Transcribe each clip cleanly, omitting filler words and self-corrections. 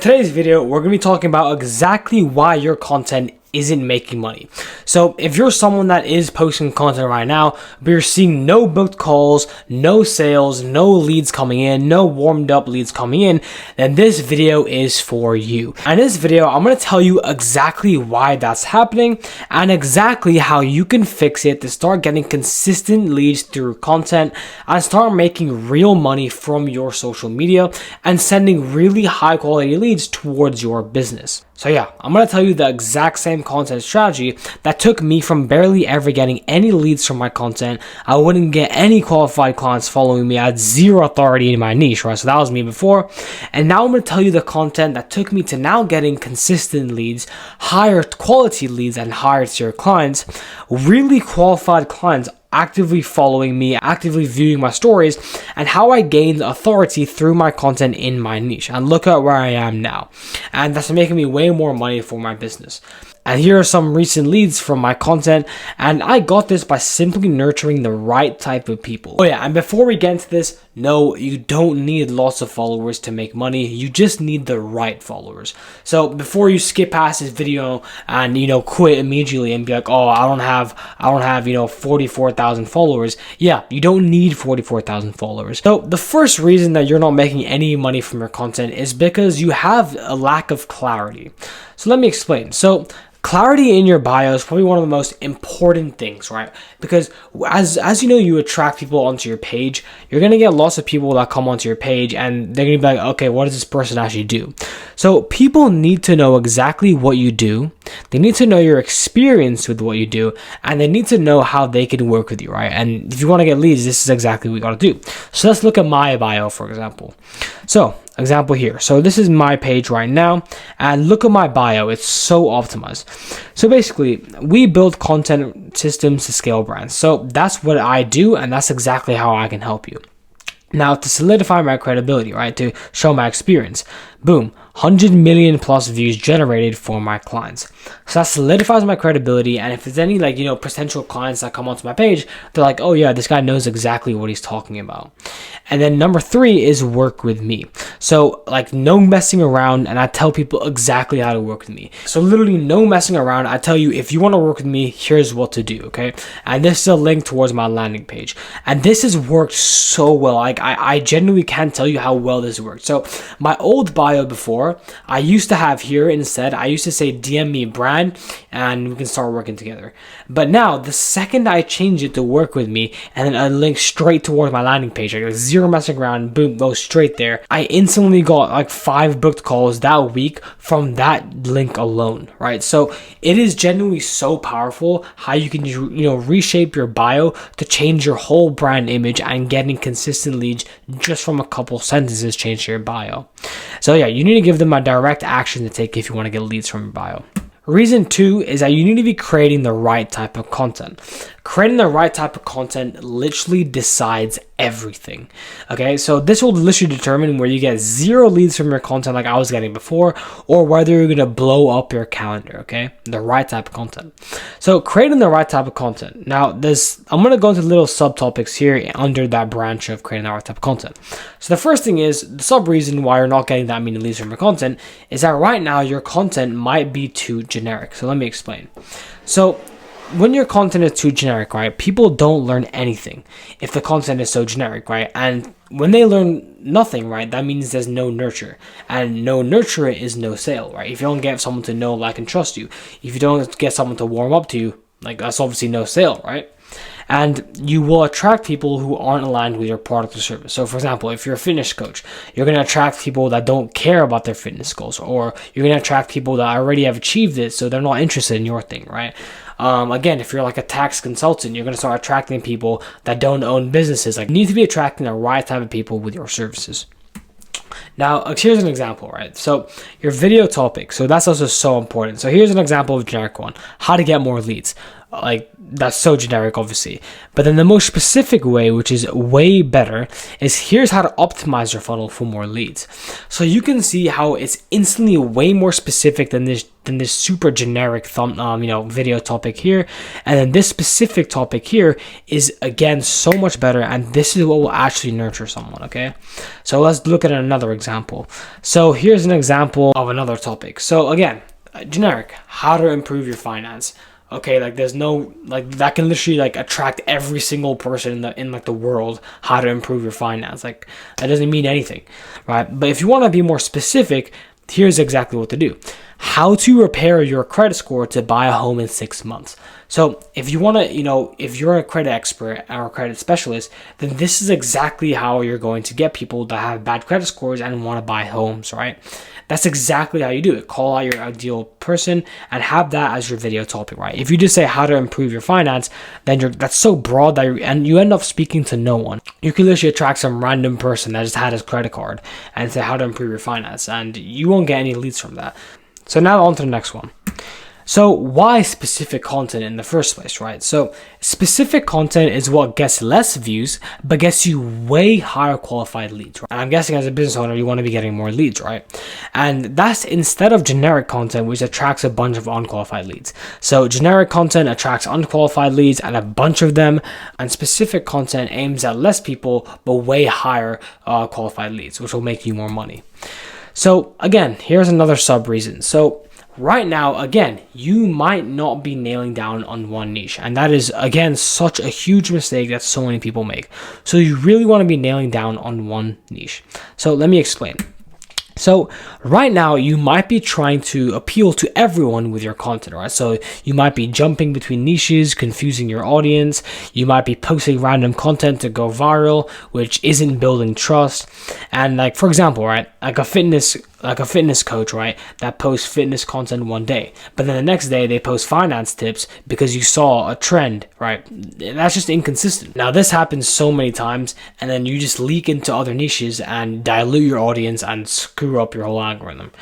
Today's video, we're going to be talking about exactly why your content isn't making money. So if you're someone that is posting content right now, but you're seeing no booked calls, no sales, no leads coming in, no warmed up leads coming in, then this video is for you. And in this video, I'm going to tell you exactly why that's happening and exactly how you can fix it to start getting consistent leads through content and start making real money from your social media and sending really high quality leads towards your business. So yeah, I'm going to tell you the exact same content strategy that took me from barely ever getting any leads from my content. I wouldn't get any qualified clients following me. I had zero authority in my niche, right? So that was me before. And now I'm going to tell you the content that took me to now getting consistent leads, higher quality leads, and higher tier clients, really qualified clients actively following me, actively viewing my stories, and how I gained authority through my content in my niche. And look at where I am now. And that's making me way more money for my business. And here are some recent leads from my content, and I got this by simply nurturing the right type of people. Oh yeah, and before we get into this, no, you don't need lots of followers to make money. You just need the right followers. So before you skip past this video and quit immediately and be like, oh, I don't have 44,000 followers. Yeah, you don't need 44,000 followers. So the first reason that you're not making any money from your content is because you have a lack of clarity. So let me explain. So clarity in your bio is probably one of the most important things, right? Because as you attract people onto your page, you're going to get lots of people that come onto your page and they're going to be like, okay, what does this person actually do? So people need to know exactly what you do. They need to know your experience with what you do, and they need to know how they can work with you, right? And if you want to get leads, this is exactly what you got to do. So let's look at my bio, for example. So example here. So this is my page right now, and look at my bio. It's so optimized. So basically, we build content systems to scale brands. So that's what I do, and that's exactly how I can help you. Now, to solidify my credibility, right, to show my experience, boom, 100 million plus views generated for my clients. So that solidifies my credibility, and if there's any potential clients that come onto my page, they're like, oh yeah, this guy knows exactly what he's talking about. And then number 3 is work with me. So no messing around, and I tell people exactly how to work with me. So literally no messing around. I tell you, if you want to work with me, here's what to do, okay? And this is a link towards my landing page. And this has worked so well. I genuinely can't tell you how well this worked. So my old bio before, I used to have here instead, I used to say DM me brand and we can start working together. But now the second I change it to work with me and then a link straight towards my landing page, like zero messing around, boom, goes straight there. I instantly got 5 booked calls that week from that link alone, right? So it is genuinely so powerful how you can reshape your bio to change your whole brand image and getting consistent leads just from a couple sentences change your bio. So yeah, you need to give them a direct action to take if you want to get leads from your bio. Reason 2 is that you need to be creating the right type of content. Creating the right type of content literally decides everything. Okay, so this will literally determine where you get 0 leads from your content like I was getting before, or whether you're gonna blow up your calendar. Okay, the right type of content. So creating the right type of content. Now I'm gonna go into little subtopics here under that branch of creating the right type of content. So the first thing is, the sub reason why you're not getting that many leads from your content is that right now your content might be too generic. So let me explain. So when your content is too generic, right, people don't learn anything if the content is so generic, right? And when they learn nothing, right, that means there's no nurture. And no nurture is no sale, right? If you don't get someone to know, like, and trust you, if you don't get someone to warm up to you, that's obviously no sale, right? And you will attract people who aren't aligned with your product or service. So for example, if you're a fitness coach, you're going to attract people that don't care about their fitness goals, or you're going to attract people that already have achieved it, so they're not interested in your thing, right? Again, if you're like a tax consultant, you're going to start attracting people that don't own businesses. You need to be attracting the right type of people with your services. Now, here's an example, right? So your video topic, so that's also so important. So here's an example of a generic one: how to get more leads. that's so generic, obviously. But then the most specific way, which is way better, is here's how to optimize your funnel for more leads. So you can see how it's instantly way more specific than this super generic video topic here. And then this specific topic here is again so much better, and this is what will actually nurture someone. Okay, so let's look at another example. So here's an example of another topic. So again, generic, how to improve your finance. Okay, like there's no, like that can literally like attract every single person in the world. How to improve your finance, like that doesn't mean anything, right? But if you want to be more specific, here's exactly what to do. How to repair your credit score to buy a home in 6 months. So if you want to, if you're a credit expert or a credit specialist, then this is exactly how you're going to get people that have bad credit scores and want to buy homes, right? That's exactly how you do it. Call out your ideal person and have that as your video topic, right? If you just say how to improve your finance, then that's so broad that you end up speaking to no one. You can literally attract some random person that just had his credit card and say how to improve your finance, and you won't get any leads from that. So now on to the next one. So why specific content in the first place, right? So specific content is what gets less views, but gets you way higher qualified leads, right? And I'm guessing as a business owner, you want to be getting more leads, right? And that's instead of generic content, which attracts a bunch of unqualified leads. So generic content attracts unqualified leads and a bunch of them, and specific content aims at less people, but way higher qualified leads, which will make you more money. So again, here's another sub reason. So right now, again, you might not be nailing down on one niche. And that is, again, such a huge mistake that so many people make. So you really want to be nailing down on one niche. So let me explain. So right now, you might be trying to appeal to everyone with your content, right? So you might be jumping between niches, confusing your audience. You might be posting random content to go viral, which isn't building trust. And like, for example, right, like a fitness coach, right, that posts fitness content one day, but then the next day they post finance tips because you saw a trend, right? That's just inconsistent. Now this happens so many times, and then you just leak into other niches and dilute your audience and screw up your whole algorithm.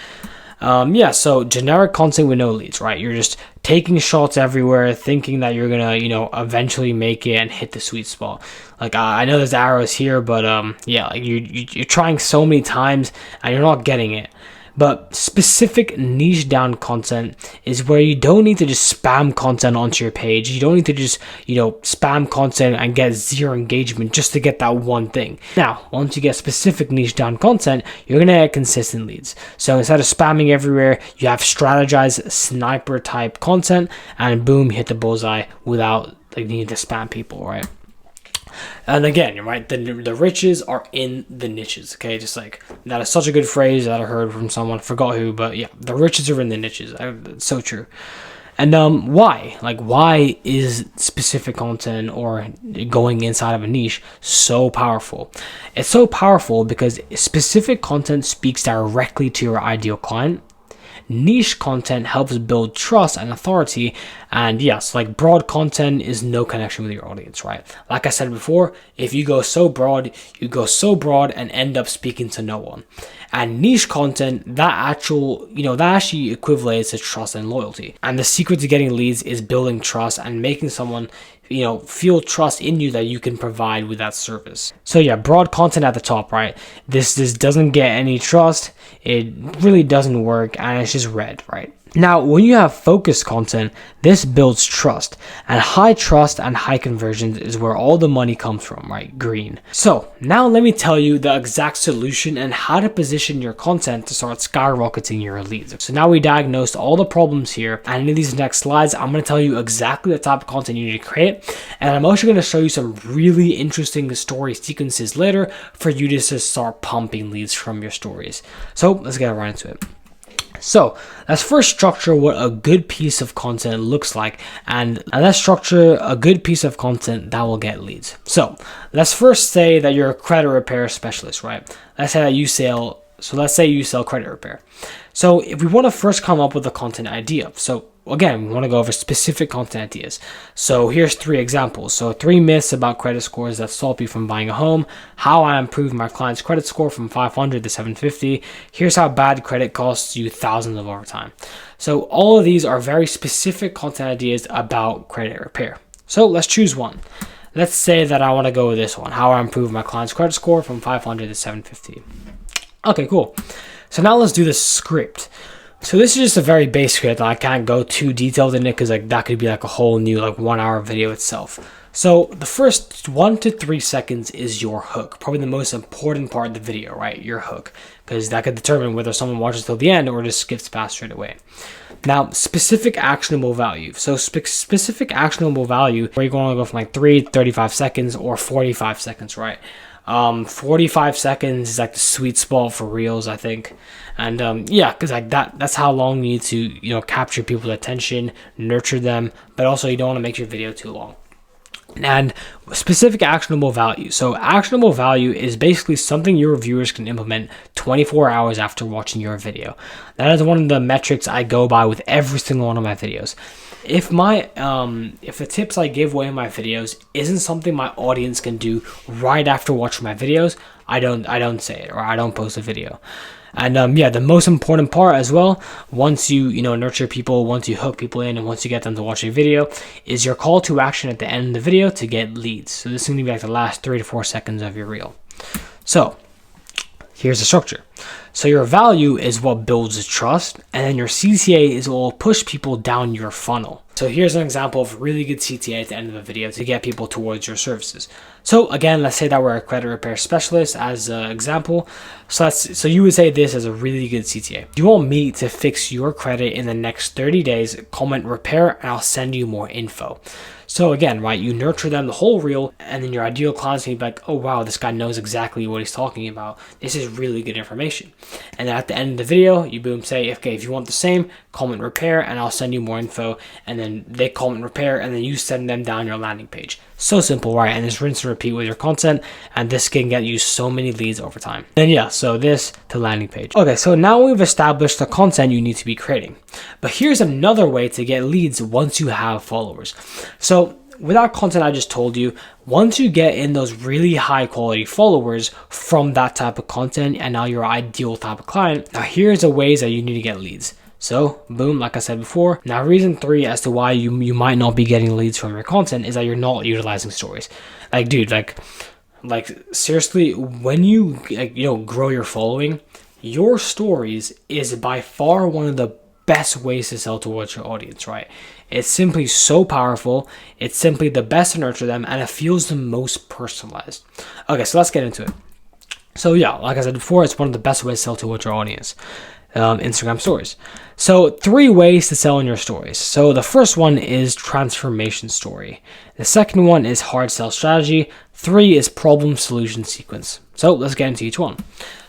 So generic content with no leads, right? You're just taking shots everywhere, thinking that you're gonna, eventually make it and hit the sweet spot. Like I know there's arrows here, but like you're trying so many times and you're not getting it. But specific niche down content is where you don't need to just spam content onto your page. You don't need to just, spam content and get zero engagement just to get that one thing. Now, once you get specific niche down content, you're going to get consistent leads. So instead of spamming everywhere, you have strategized sniper type content, and boom, you hit the bullseye without needing to spam people, right? And again, you're right, the riches are in the niches, okay? Just like, that is such a good phrase that I heard from someone, forgot who, but yeah, the riches are in the niches. It's so true. And why? Like, why is specific content or going inside of a niche so powerful? It's so powerful because specific content speaks directly to your ideal client. Niche content helps build trust and authority, and yes, like broad content is no connection with your audience, right? Like I said before, if you go so broad, and end up speaking to no one. And niche content, that actually equivalates to trust and loyalty. And the secret to getting leads is building trust and making someone feel trust in you that you can provide with that service. So yeah, broad content at the top, right? This doesn't get any trust. It really doesn't work, and it's just red, right? Now, when you have focused content, this builds trust, and high trust and high conversions is where all the money comes from, right? Green. So now let me tell you the exact solution and how to position your content to start skyrocketing your leads. So now we diagnosed all the problems here, and in these next slides, I'm going to tell you exactly the type of content you need to create, and I'm also going to show you some really interesting story sequences later for you to just start pumping leads from your stories. So let's get right into it. So let's first structure what a good piece of content looks like, and let's structure a good piece of content that will get leads. So let's first say that you're a credit repair specialist, right? Let's say you sell credit repair. So if we want to first come up with a content idea, so again, we want to go over specific content ideas. So here's 3 examples. So 3 myths about credit scores that stop you from buying a home, how I improved my client's credit score from 500 to 750. Here's how bad credit costs you thousands of over time. So all of these are very specific content ideas about credit repair. So let's choose one. Let's say that I want to go with this one, how I improve my client's credit score from 500 to 750. Okay, cool. So now let's do the script. So this is just a very basic script. I can't go too detailed in it because like that could be like a whole new like 1 hour video itself. So the first 1 to 3 seconds is your hook, probably the most important part of the video, right? Your hook, because that could determine whether someone watches till the end or just skips past straight away. Now, specific actionable value. So specific actionable value, where you're going to go from like 35 seconds or 45 seconds, right? 45 seconds is like the sweet spot for reels, I think. And yeah, because like that's how long you need to, you know, capture people's attention, nurture them, but also you don't want to make your video too long. And specific actionable value. So actionable value is basically something your viewers can implement 24 hours after watching your video. That is one of the metrics I go by with every single one of my videos. If the tips I give away in my videos isn't something my audience can do right after watching my videos, I don't say it, or I don't post a video. And yeah, the most important part as well, once you nurture people, once you hook people in, and once you get them to watch a video, is your call to action at the end of the video to get leads. So this is going to be like the last 3 to 4 seconds of your reel. So here's the structure. So your value is what builds trust, and then your CTA is what will push people down your funnel. So here's an example of really good CTA at the end of a video to get people towards your services. So again, let's say that we're a credit repair specialist as an example. So you would say this is a really good CTA. You want me to fix your credit in the next 30 days, comment repair, and I'll send you more info. So again, right, you nurture them the whole reel, and then your ideal client's gonna be like, oh wow, this guy knows exactly what he's talking about. This is really good information. And then at the end of the video, you boom say, okay, if you want the same, comment repair, and I'll send you more info. And then they comment repair, and then you send them down your landing page. So simple, right? And just rinse and repeat with your content, and this can get you so many leads over time. Then yeah, so this to landing page. Okay, so now we've established the content you need to be creating. But here's another way to get leads once you have followers. So with our content I just told you, once you get in those really high quality followers from that type of content, and now your ideal type of client, now here's the ways that you need to get leads. So boom, like I said before. Now reason 3 as to why you might not be getting leads from your content is that you're not utilizing stories. Like dude, like seriously, when you grow your following, your stories is by far one of the best ways to sell towards your audience, right? It's simply so powerful. It's simply the best to nurture them, and it feels the most personalized. Okay, so let's get into it. So yeah, like I said before, it's one of the best ways to sell towards your audience. Instagram stories. So 3 ways to sell in your stories. So the first one is transformation story. The second one is hard sell strategy. 3 is problem solution sequence. So let's get into each one.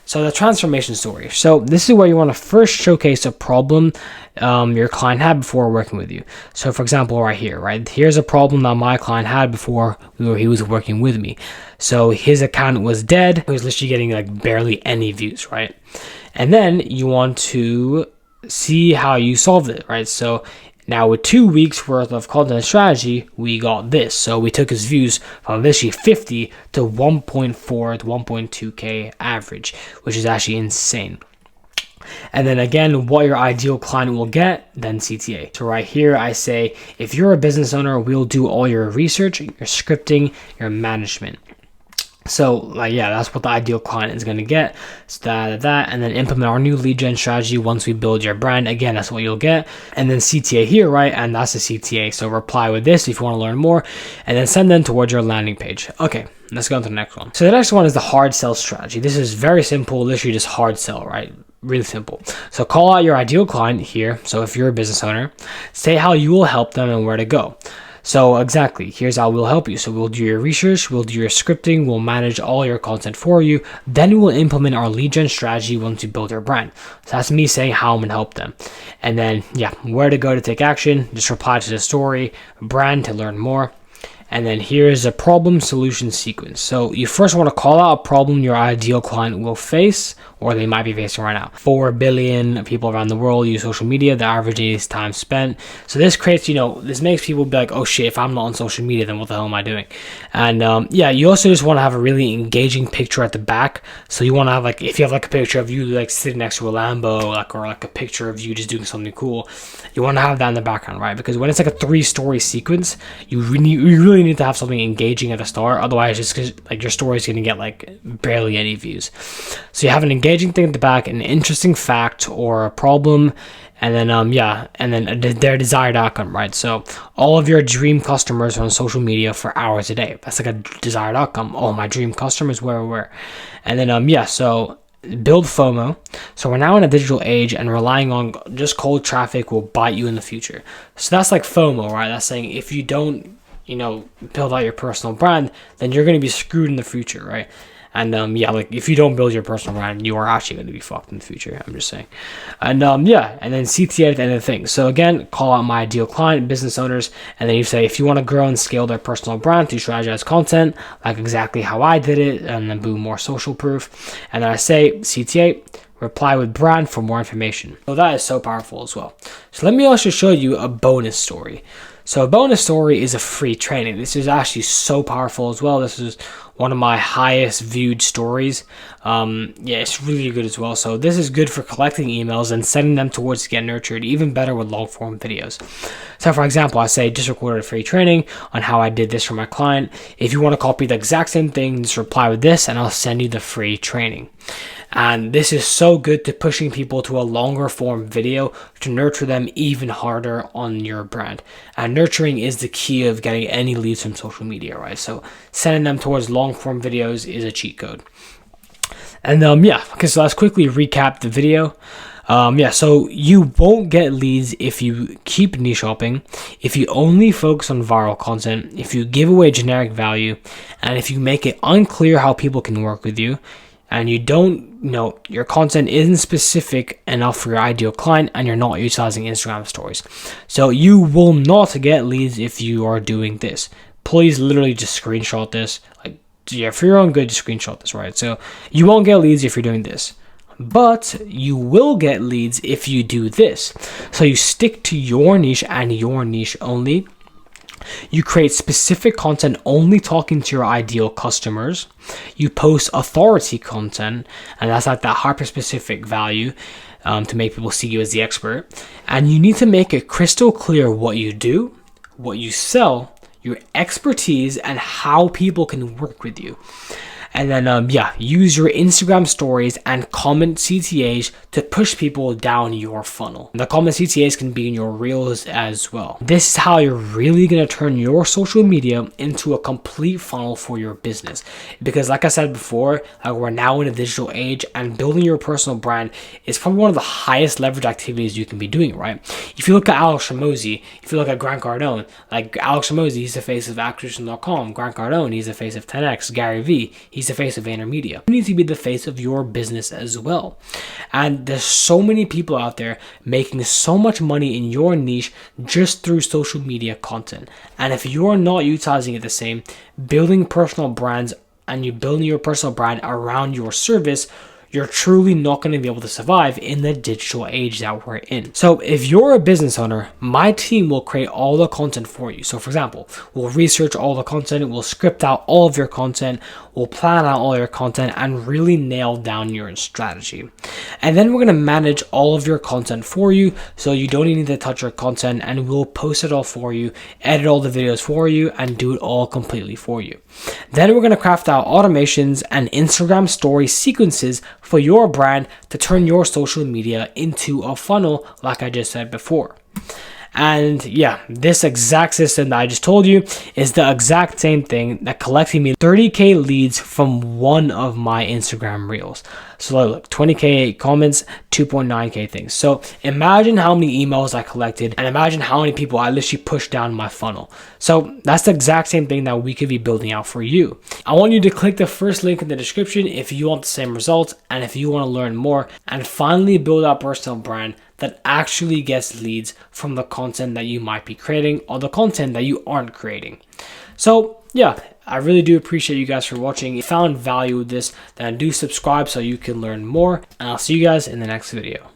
So the transformation story. So this is where you want to first showcase a problem your client had before working with you. So for example, right here, right? Here's a problem that my client had before he was working with me. So his account was dead. He was literally getting like barely any views, right? And then you want to see how you solved it, right? So now with 2 weeks worth of content strategy, we got this. So we took his views from literally 50 to 1.4 to 1.2K average, which is actually insane. And then again, what your ideal client will get, then CTA. So right here, I say, if you're a business owner, we'll do all your research, your scripting, your management. So like, yeah, that's what the ideal client is going to get. So that, and then implement our new lead gen strategy once we build your brand. Again, that's what you'll get. And then CTA here, right? And that's the CTA. So reply with this if you want to learn more, and then send them towards your landing page. Okay, let's go on to the next one. So the next one is the hard sell strategy. This is very simple, literally just hard sell, right? Really simple. So call out your ideal client here. So if you're a business owner, say how you will help them and where to go. So exactly, here's how we'll help you. So we'll do your research, we'll do your scripting, we'll manage all your content for you. Then we'll implement our lead gen strategy once you build your brand. So that's me saying how I'm gonna help them. And then, yeah, where to go to take action, just reply to the story, brand to learn more. And then here's a problem solution sequence. So you first want to call out a problem your ideal client will face, or they might be facing right now. 4 billion people around the world use social media. The average is time spent. So this creates, this makes people be like, oh shit, if I'm not on social media, then what the hell am I doing? And yeah, you also just want to have a really engaging picture at the back. So you want to have if you have a picture of you sitting next to a Lambo, or a picture of you just doing something cool, you want to have that in the background, right? Because when it's a 3-story sequence, you really need to have something engaging at the start. Otherwise, just your story is going to get barely any views. So you have an engaging thing at the back, an interesting fact or a problem, and then their desired outcome, right? So all of your dream customers are on social media for hours a day. That's a desired outcome. Oh, my dream customers, where, and then so build FOMO. So we're now in a digital age, and relying on just cold traffic will bite you in the future. So that's FOMO, right? That's saying if you don't build out your personal brand, then you're going to be screwed in the future, right? And if you don't build your personal brand, you are actually going to be fucked in the future. I'm just saying. And and then CTA at the end of the thing. So again, call out my ideal client, business owners, and then you say if you want to grow and scale their personal brand through strategized content, exactly how I did it, and then boom, more social proof. And then I say CTA, reply with brand for more information. So that is so powerful as well. So let me also show you a bonus story. So a bonus story is a free training. This is actually so powerful as well. This is one of my highest viewed stories. It's really good as well. So this is good for collecting emails and sending them towards to get nurtured, even better with long form videos. So for example, I say just recorded a free training on how I did this for my client. If you want to copy the exact same thing, just reply with this and I'll send you the free training. And this is so good to pushing people to a longer form video to nurture them even harder on your brand. And nurturing is the key of getting any leads from social media, right? So sending them towards long form videos is a cheat code. And okay, so let's quickly recap the video. So you won't get leads if you keep niche shopping, if you only focus on viral content, if you give away generic value, and if you make it unclear how people can work with you, and you don't, your content isn't specific enough for your ideal client, and you're not utilizing Instagram stories. So you will not get leads if you are doing this. Please literally just screenshot this. For your own good, just screenshot this, right? So you won't get leads if you're doing this. But you will get leads if you do this. So you stick to your niche and your niche only. You create specific content only talking to your ideal customers. You post authority content, and that's that hyper-specific value to make people see you as the expert. And you need to make it crystal clear what you do, what you sell, your expertise, and how people can work with you. And then, use your Instagram stories and comment CTAs to push people down your funnel. The comment CTAs can be in your reels as well. This is how you're really going to turn your social media into a complete funnel for your business. Because like I said before, we're now in a digital age, and building your personal brand is probably one of the highest leverage activities you can be doing, right? If you look at Alex Hormozi, if you look at Grant Cardone, Alex Hormozi, he's the face of Acquisition.com. Grant Cardone, he's the face of 10X. Gary Vee, he's the face of VaynerMedia. You need to be the face of your business as well. And there's so many people out there making so much money in your niche just through social media content. And if you're not utilizing it the same, building personal brands and you building your personal brand around your service, you're truly not going to be able to survive in the digital age that we're in. So if you're a business owner, my team will create all the content for you. So for example, we'll research all the content, we'll script out all of your content, we'll plan out all your content, and really nail down your strategy. And then we're going to manage all of your content for you, so you don't even need to touch your content, and we'll post it all for you, edit all the videos for you, and do it all completely for you. Then we're going to craft out automations and Instagram story sequences for your brand to turn your social media into a funnel, like I just said before. And this exact system that I just told you is the exact same thing that collected me 30K leads from one of my Instagram reels. So look, 20K comments, 2.9K things. So imagine how many emails I collected, and imagine how many people I literally pushed down my funnel. So that's the exact same thing that we could be building out for you. I want you to click the first link in the description if you want the same results, and if you want to learn more and finally build out personal brand that actually gets leads from the content that you might be creating or the content that you aren't creating. So yeah, I really do appreciate you guys for watching. If you found value with this, then do subscribe so you can learn more, and I'll see you guys in the next video.